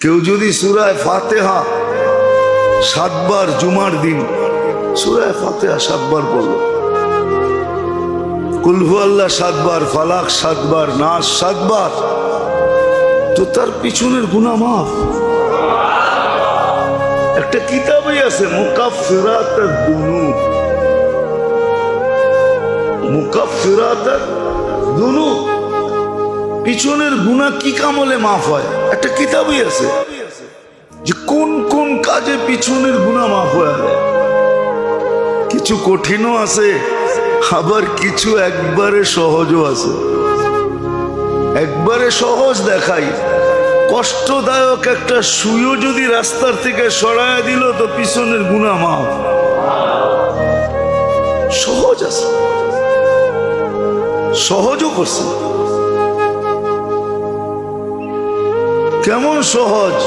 কেউ যদি সূরায়ে ফাতিহা 7 বার জুমার দিন সূরায়ে ফাতিহা 7 বার পড়ল, কুল হুয়াল্লাহ 7 বার, ফালাক 7 বার, নাস 7 বার, তো তার পিছনের গুনাহ মাফ। একটা কিতাবই আছে মুকাফফিরাতুদ দুনুব, মুকাফফিরাতুদ দুনুব, পিছনের গুনাহ কি কামলে মাফ হয়। একটা কিতাবই আছে যে কোন কোন কাজে পিছনের গুনাহ মাফ হয়ে যায়। কিছু কঠিনও আছে, আবার কিছু একবারে সহজও আছে। একবারে সহজ দেখাই, কষ্টদায়ক একটা সুইও যদি রাস্তার থেকে সরায় দিল তো পিছনের গুনাহ মাফ। সহজ আছে, সহজও করছে। কেমন সহজ?